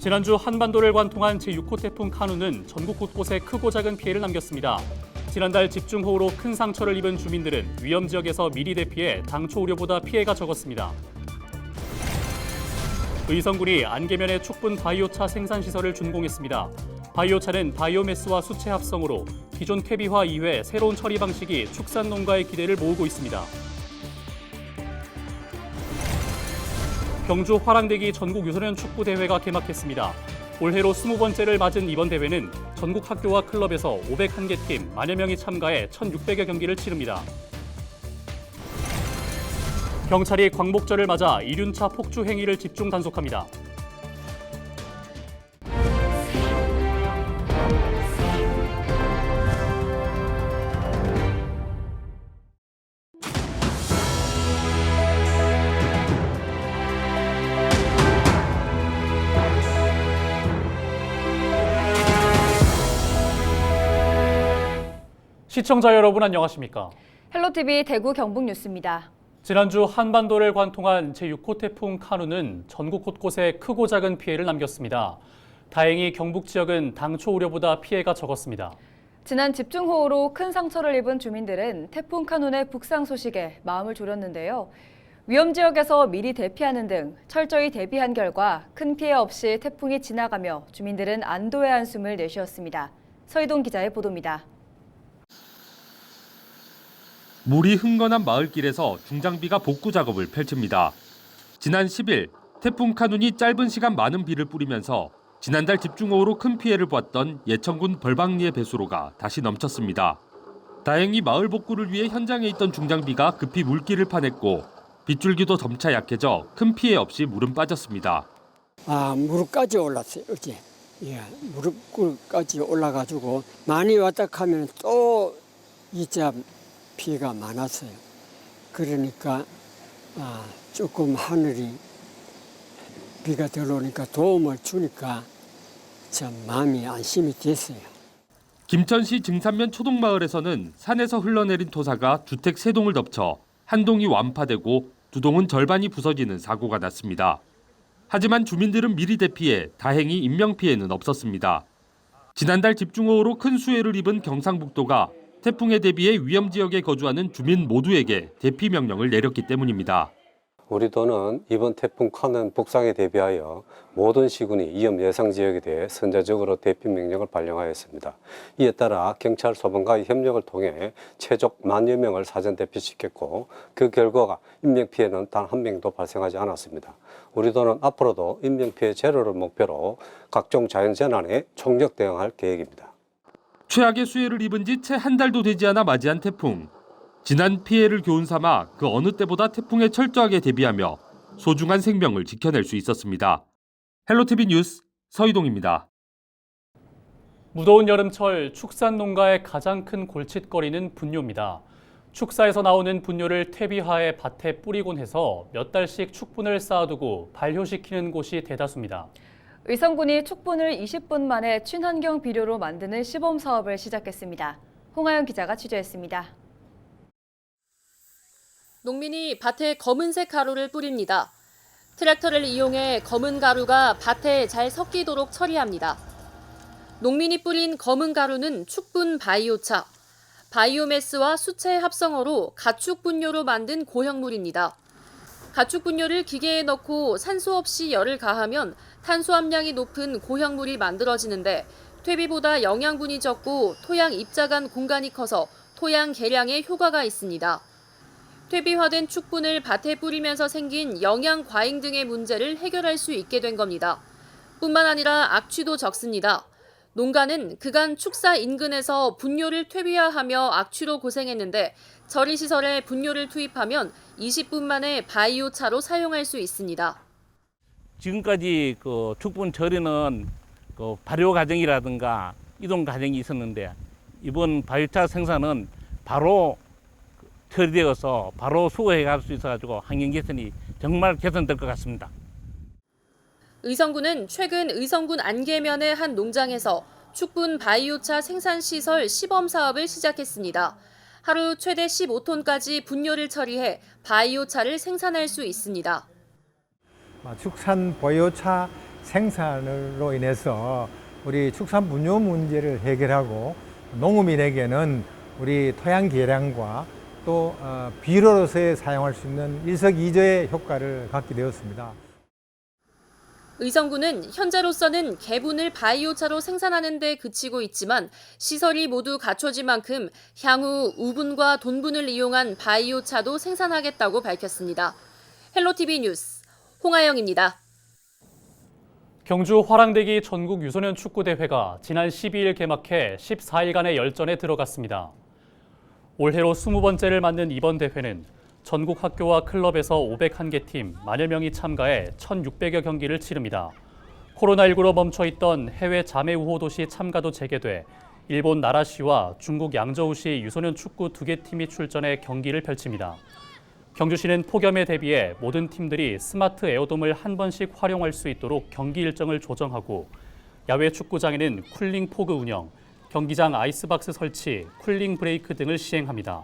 지난주 한반도를 관통한 제6호 태풍 카눈은 전국 곳곳에 크고 작은 피해를 남겼습니다. 지난달 집중호우로 큰 상처를 입은 주민들은 위험 지역에서 미리 대피해 당초 우려보다 피해가 적었습니다. 의성군이 안개면의 축분 바이오차 생산시설을 준공했습니다. 바이오차는 바이오매스와 수채 합성으로 기존 퇴비화 이외 새로운 처리 방식이 축산 농가의 기대를 모으고 있습니다. 경주 화랑대기 전국 유소년 축구 대회가 개막했습니다. 올해로 20번째를 맞은 이번 대회는 전국 학교와 클럽에서 501개 팀, 만여 명이 참가해 1,600여 경기를 치릅니다. 경찰이 광복절을 맞아 이륜차 폭주 행위를 집중 단속합니다. 시청자 여러분 안녕하십니까? 헬로티비 대구 경북 뉴스입니다. 지난주 한반도를 관통한 제6호 태풍 카눈은 전국 곳곳에 크고 작은 피해를 남겼습니다. 다행히 경북 지역은 당초 우려보다 피해가 적었습니다. 지난 집중호우로 큰 상처를 입은 주민들은 태풍 카눈의 북상 소식에 마음을 졸였는데요. 위험 지역에서 미리 대피하는 등 철저히 대비한 결과 큰 피해 없이 태풍이 지나가며 주민들은 안도의 한숨을 내쉬었습니다. 서희동 기자의 보도입니다. 물이 흥건한 마을길에서 중장비가 복구 작업을 펼칩니다. 지난 10일 태풍 카눈이 짧은 시간 많은 비를 뿌리면서 지난달 집중호우로 큰 피해를 보았던 예천군 벌방리의 배수로가 다시 넘쳤습니다. 다행히 마을 복구를 위해 현장에 있던 중장비가 급히 물길을 파냈고 빗줄기도 점차 약해져 큰 피해 없이 물은 빠졌습니다. 무릎까지 올랐어요, 어제. 무릎까지 올라가지고 많이 왔다 하면 또 이자 피해가 많았어요. 그러니까 조금 하늘이 비가 들어오니까 도움을 주니까 참 마음이 안심이 됐어요. 김천시 증산면 초동마을에서는 산에서 흘러내린 토사가 주택 3동을 덮쳐 한 동이 완파되고 2동은 절반이 부서지는 사고가 났습니다. 하지만 주민들은 미리 대피해 다행히 인명피해는 없었습니다. 지난달 집중호우로 큰 수해를 입은 경상북도가 태풍에 대비해 위험 지역에 거주하는 주민 모두에게 대피 명령을 내렸기 때문입니다. 우리 도는 이번 태풍 카눈 북상에 대비하여 모든 시군이 위험 예상 지역에 대해 선제적으로 대피 명령을 발령하였습니다. 이에 따라 경찰 소방과의 협력을 통해 최적 10,000여 명을 사전 대피시켰고 그 결과 인명피해는 단 한 명도 발생하지 않았습니다. 우리 도는 앞으로도 인명피해 제로를 목표로 각종 자연재난에 총력 대응할 계획입니다. 최악의 수해를 입은 지 채 한 달도 되지 않아 맞이한 태풍. 지난 피해를 교훈 삼아 그 어느 때보다 태풍에 철저하게 대비하며 소중한 생명을 지켜낼 수 있었습니다. 헬로티비 뉴스 서희동입니다. 무더운 여름철 축산 농가의 가장 큰 골칫거리는 분뇨입니다. 축사에서 나오는 분뇨를 퇴비화해 밭에 뿌리곤 해서 몇 달씩 축분을 쌓아두고 발효시키는 곳이 대다수입니다. 의성군이 축분을 20분 만에 친환경 비료로 만드는 시범 사업을 시작했습니다. 홍하영 기자가 취재했습니다. 농민이 밭에 검은색 가루를 뿌립니다. 트랙터를 이용해 검은 가루가 밭에 잘 섞이도록 처리합니다. 농민이 뿌린 검은 가루는 축분 바이오차. 바이오매스와 수채 합성어로 가축 분뇨로 만든 고형물입니다. 가축 분뇨를 기계에 넣고 산소 없이 열을 가하면 탄수함량이 높은 고형물이 만들어지는데 퇴비보다 영양분이 적고 토양 입자간 공간이 커서 토양 개량에 효과가 있습니다. 퇴비화된 축분을 밭에 뿌리면서 생긴 영양 과잉 등의 문제를 해결할 수 있게 된 겁니다. 뿐만 아니라 악취도 적습니다. 농가는 그간 축사 인근에서 분뇨를 퇴비화하며 악취로 고생했는데 처리시설에 분뇨를 투입하면 20분 만에 바이오차로 사용할 수 있습니다. 지금까지 축분 처리는 발효 과정이라든가 이동 과정이 있었는데 이번 바이오차 생산은 바로 처리되어서 바로 수거해 갈 수 있어가지고 환경 개선이 정말 개선될 것 같습니다. 의성군은 최근 의성군 안개면의 한 농장에서 축분 바이오차 생산시설 시범 사업을 시작했습니다. 하루 최대 15톤까지 분뇨를 처리해 바이오차를 생산할 수 있습니다. 축산 보유차 생산으로 인해서 우리 축산 분뇨 문제를 해결하고 농민에게는 우리 토양 개량과 또 비료로서의 사용할 수 있는 일석이조의 효과를 갖게 되었습니다. 의성군은 현재로서는 개분을 바이오차로 생산하는 데 그치고 있지만 시설이 모두 갖춰진 만큼 향후 우분과 돈분을 이용한 바이오차도 생산하겠다고 밝혔습니다. 헬로티비 뉴스 홍하영입니다. 경주 화랑대기 전국 유소년 축구대회가 지난 12일 개막해 14일간의 열전에 들어갔습니다. 올해로 20번째를 맞는 이번 대회는 전국 학교와 클럽에서 501개 팀, 10,000여 명이 참가해 1,600여 경기를 치릅니다. 코로나19로 멈춰있던 해외 자매 우호 도시 참가도 재개돼 일본 나라시와 중국 양저우시 유소년 축구 2개 팀이 출전해 경기를 펼칩니다. 경주시는 폭염에 대비해 모든 팀들이 스마트 에어돔을 한 번씩 활용할 수 있도록 경기 일정을 조정하고 야외 축구장에는 쿨링 포그 운영, 경기장 아이스박스 설치, 쿨링 브레이크 등을 시행합니다.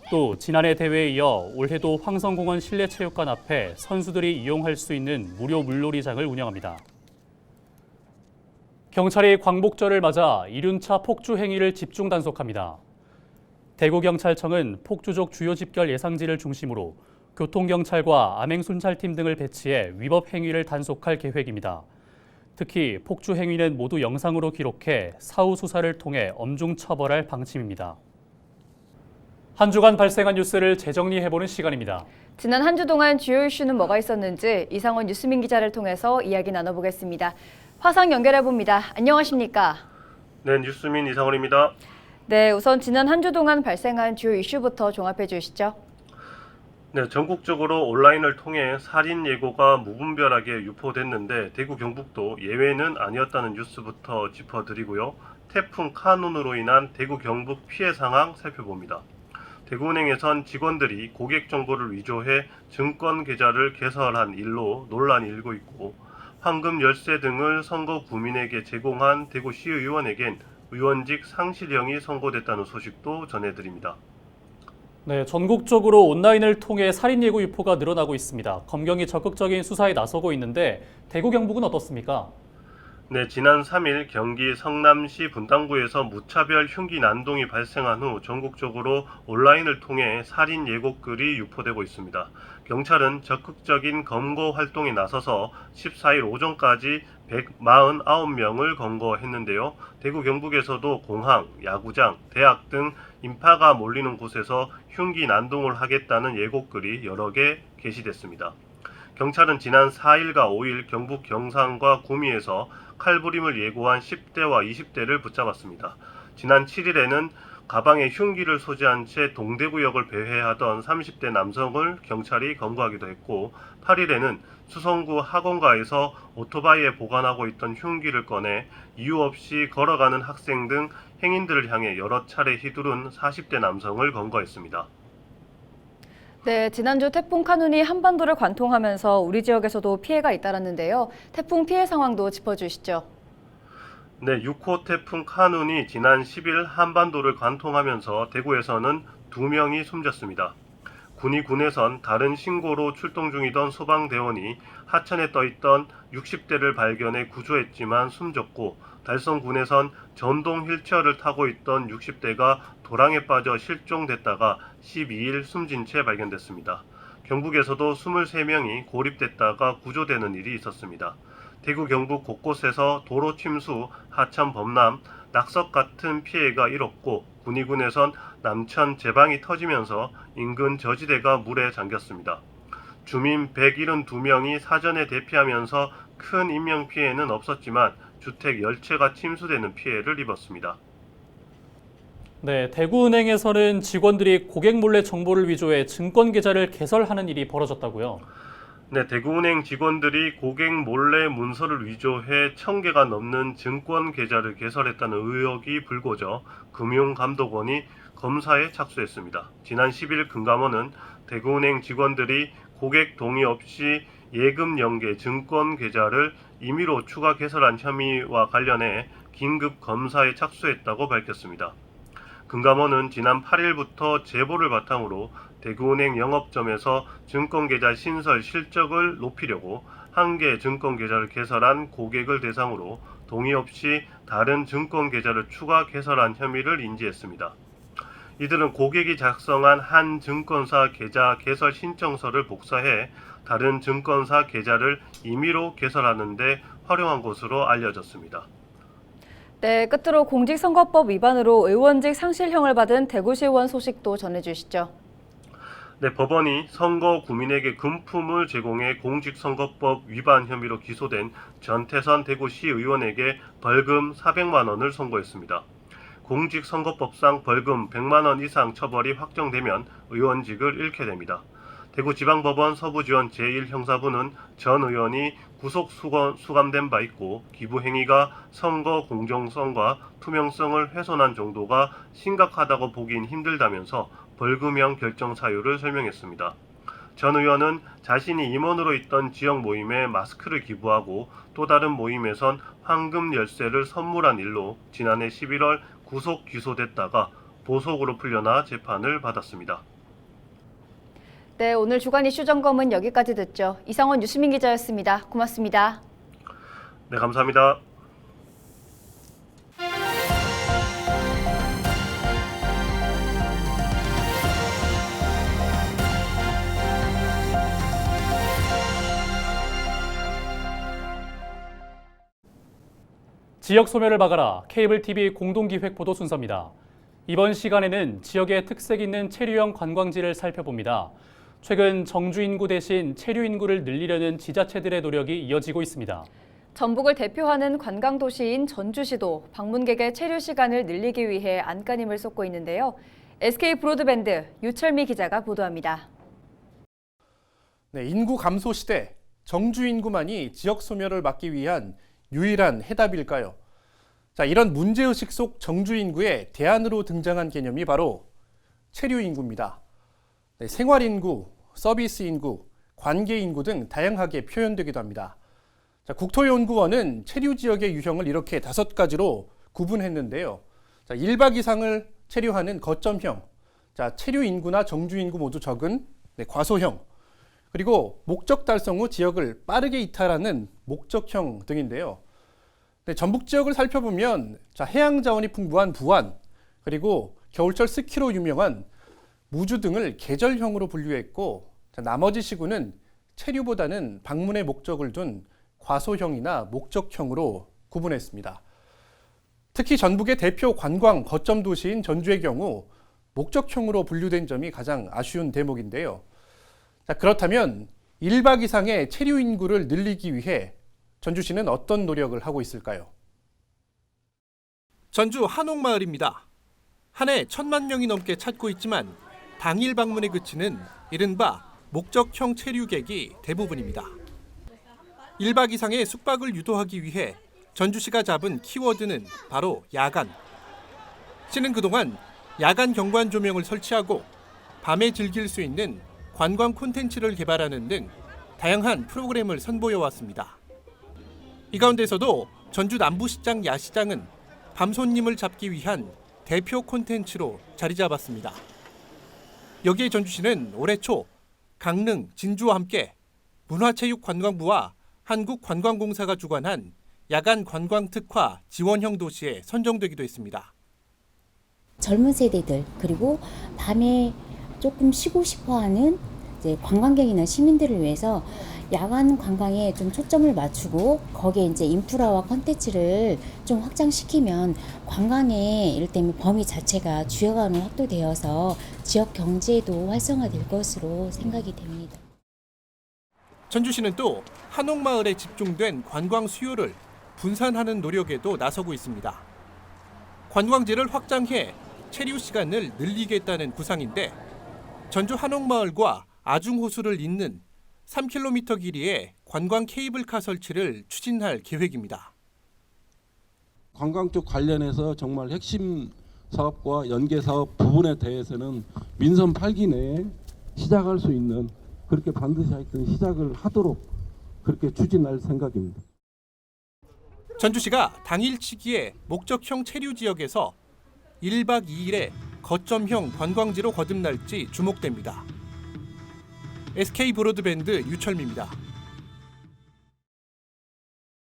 또 지난해 대회에 이어 올해도 황성공원 실내체육관 앞에 선수들이 이용할 수 있는 무료 물놀이장을 운영합니다. 경찰이 광복절을 맞아 이륜차 폭주 행위를 집중 단속합니다. 대구경찰청은 폭주족 주요 집결 예상지를 중심으로 교통경찰과 암행순찰팀 등을 배치해 위법 행위를 단속할 계획입니다. 특히 폭주 행위는 모두 영상으로 기록해 사후 수사를 통해 엄중 처벌할 방침입니다. 한 주간 발생한 뉴스를 재정리해보는 시간입니다. 지난 한 주 동안 주요 이슈는 뭐가 있었는지 이상원 뉴스민 기자를 통해서 이야기 나눠보겠습니다. 화상 연결해봅니다. 안녕하십니까? 네, 뉴스민 이상원입니다. 네, 우선 지난 한 주 동안 발생한 주요 이슈부터 종합해 주시죠. 네, 전국적으로 온라인을 통해 살인 예고가 무분별하게 유포됐는데 대구 경북도 예외는 아니었다는 뉴스부터 짚어드리고요. 태풍 카눈으로 인한 대구 경북 피해 상황 살펴봅니다. 대구은행에선 직원들이 고객 정보를 위조해 증권 계좌를 개설한 일로 논란이 일고 있고 황금 열쇠 등을 선거 구민에게 제공한 대구시의원에겐 의원직 상실형이 선고됐다는 소식도 전해드립니다. 네, 전국적으로 온라인을 통해 살인 예고 유포가 늘어나고 있습니다. 검경이 적극적인 수사에 나서고 있는데 대구 경북은 어떻습니까? 네, 지난 3일 경기 성남시 분당구에서 무차별 흉기 난동이 발생한 후 전국적으로 온라인을 통해 살인 예고글이 유포되고 있습니다. 경찰은 적극적인 검거 활동에 나서서 14일 오전까지 149명을 검거했는데요. 대구 경북에서도 공항, 야구장, 대학 등 인파가 몰리는 곳에서 흉기 난동을 하겠다는 예고글이 여러 개 게시됐습니다. 경찰은 지난 4일과 5일 경북 경산과 구미에서 칼부림을 예고한 10대와 20대를 붙잡았습니다. 지난 7일에는 가방에 흉기를 소지한 채 동대구역을 배회하던 30대 남성을 경찰이 검거하기도 했고 8일에는 수성구 학원가에서 오토바이에 보관하고 있던 흉기를 꺼내 이유 없이 걸어가는 학생 등 행인들을 향해 여러 차례 휘두른 40대 남성을 검거했습니다. 네, 지난주 태풍 카눈이 한반도를 관통하면서 우리 지역에서도 피해가 잇따랐는데요. 태풍 피해 상황도 짚어주시죠. 네, 6호 태풍 카눈이 지난 10일 한반도를 관통하면서 대구에서는 2명이 숨졌습니다. 군위군에선 다른 신고로 출동 중이던 소방대원이 하천에 떠있던 60대를 발견해 구조했지만 숨졌고 달성군에선 전동 휠체어를 타고 있던 60대가 도랑에 빠져 실종됐다가 12일 숨진 채 발견됐습니다. 경북에서도 23명이 고립됐다가 구조되는 일이 있었습니다. 대구 경북 곳곳에서 도로 침수, 하천 범람, 낙석 같은 피해가 일었고 군위군에선 남천 제방이 터지면서 인근 저지대가 물에 잠겼습니다. 주민 172명이 사전에 대피하면서 큰 인명피해는 없었지만 주택 10채가 침수되는 피해를 입었습니다. 네, 대구은행에서는 직원들이 고객 몰래 정보를 위조해 증권 계좌를 개설하는 일이 벌어졌다고요? 네, 대구은행 직원들이 고객 몰래 문서를 위조해 1000개가 넘는 증권 계좌를 개설했다는 의혹이 불거져 금융감독원이 검사에 착수했습니다. 지난 10일 금감원은 대구은행 직원들이 고객 동의 없이 예금 연계 증권 계좌를 임의로 추가 개설한 혐의와 관련해 긴급 검사에 착수했다고 밝혔습니다. 금감원은 지난 8일부터 제보를 바탕으로 대구은행 영업점에서 증권계좌 신설 실적을 높이려고 1개 증권 계좌를 개설한 고객을 대상으로 동의 없이 다른 증권 계좌를 추가 개설한 혐의를 인지했습니다. 이들은 고객이 작성한 한 증권사 계좌 개설 신청서를 복사해 다른 증권사 계좌를 임의로 개설하는 데 활용한 것으로 알려졌습니다. 네, 끝으로 공직선거법 위반으로 의원직 상실형을 받은 대구시의원 소식도 전해주시죠. 네, 법원이 선거 구민에게 금품을 제공해 공직선거법 위반 혐의로 기소된 전태선 대구시 의원에게 벌금 400만 원을 선고했습니다. 공직선거법상 벌금 100만 원 이상 처벌이 확정되면 의원직을 잃게 됩니다. 대구지방법원 서부지원 제1형사부는 전 의원이 구속 수감된 바 있고 기부 행위가 선거 공정성과 투명성을 훼손한 정도가 심각하다고 보긴 힘들다면서 벌금형 결정 사유를 설명했습니다. 전 의원은 자신이 임원으로 있던 지역 모임에 마스크를 기부하고 또 다른 모임에선 황금 열쇠를 선물한 일로 지난해 11월 구속 기소됐다가 보석으로 풀려나 재판을 받았습니다. 네, 오늘 주간 이슈 점검은 여기까지 듣죠. 이상원 유수민 기자였습니다. 고맙습니다. 네, 감사합니다. 지역 소멸을 막아라 케이블 TV 공동기획 보도 순서입니다. 이번 시간에는 지역의 특색 있는 체류형 관광지를 살펴봅니다. 최근 정주 인구 대신 체류 인구를 늘리려는 지자체들의 노력이 이어지고 있습니다. 전북을 대표하는 관광도시인 전주시도 방문객의 체류 시간을 늘리기 위해 안간힘을 쏟고 있는데요. SK 브로드밴드 유철미 기자가 보도합니다. 네, 인구 감소 시대 정주 인구만이 지역 소멸을 막기 위한 유일한 해답일까요? 자, 이런 문제의식 속 정주 인구의 대안으로 등장한 개념이 바로 체류 인구입니다. 네, 생활 인구, 서비스 인구, 관계 인구 등 다양하게 표현되기도 합니다. 자, 국토연구원은 체류 지역의 유형을 이렇게 5가지로 구분했는데요. 자, 1박 이상을 체류하는 거점형, 자, 체류 인구나 정주 인구 모두 적은 과소형, 그리고 목적 달성 후 지역을 빠르게 이탈하는 목적형 등인데요. 네, 전북 지역을 살펴보면 해양 자원이 풍부한 부안, 그리고 겨울철 스키로 유명한 무주 등을 계절형으로 분류했고, 나머지 시군은 체류보다는 방문의 목적을 둔 과소형이나 목적형으로 구분했습니다. 특히 전북의 대표 관광 거점 도시인 전주의 경우 목적형으로 분류된 점이 가장 아쉬운 대목인데요. 자, 그렇다면 1박 이상의 체류 인구를 늘리기 위해 전주시는 어떤 노력을 하고 있을까요? 전주 한옥마을입니다. 한 해 1,000만 명이 넘게 찾고 있지만 당일 방문에 그치는 이른바 목적형 체류객이 대부분입니다. 1박 이상의 숙박을 유도하기 위해 전주시가 잡은 키워드는 바로 야간. 시는 그동안 야간 경관 조명을 설치하고 밤에 즐길 수 있는 관광 콘텐츠를 개발하는 등 다양한 프로그램을 선보여왔습니다. 이 가운데서도 전주 남부시장 야시장은 밤 손님을 잡기 위한 대표 콘텐츠로 자리 잡았습니다. 여기에 전주시는 올해 초 강릉, 진주와 함께 문화체육관광부와 한국관광공사가 주관한 야간 관광 특화 지원형 도시에 선정되기도 했습니다. 젊은 세대들 그리고 밤에 조금 쉬고 싶어하는 이제 관광객이나 시민들을 위해서 야간 관광에 좀 초점을 맞추고 거기에 이제 인프라와 콘텐츠를 좀 확장시키면 관광의 이를테면 범위 자체가 주요관으로 확대되어서 지역 경제도 활성화될 것으로 생각이 됩니다. 전주시는 또 한옥마을에 집중된 관광 수요를 분산하는 노력에도 나서고 있습니다. 관광지를 확장해 체류 시간을 늘리겠다는 구상인데 전주 한옥마을과 아중호수를 잇는 3km 길이의 관광 케이블카 설치를 추진할 계획입니다. 관광 쪽 관련해서 정말 핵심 사업과 연계 사업 부분에 대해서는 민선 8기 내에 시작할 수 있는 그렇게 반드시 하여튼 시작을 하도록 그렇게 추진할 생각입니다. 전주시가 당일치기의 목적형 체류 지역에서 1박 2일의 거점형 관광지로 거듭날지 주목됩니다. SK 브로드밴드 유철미입니다.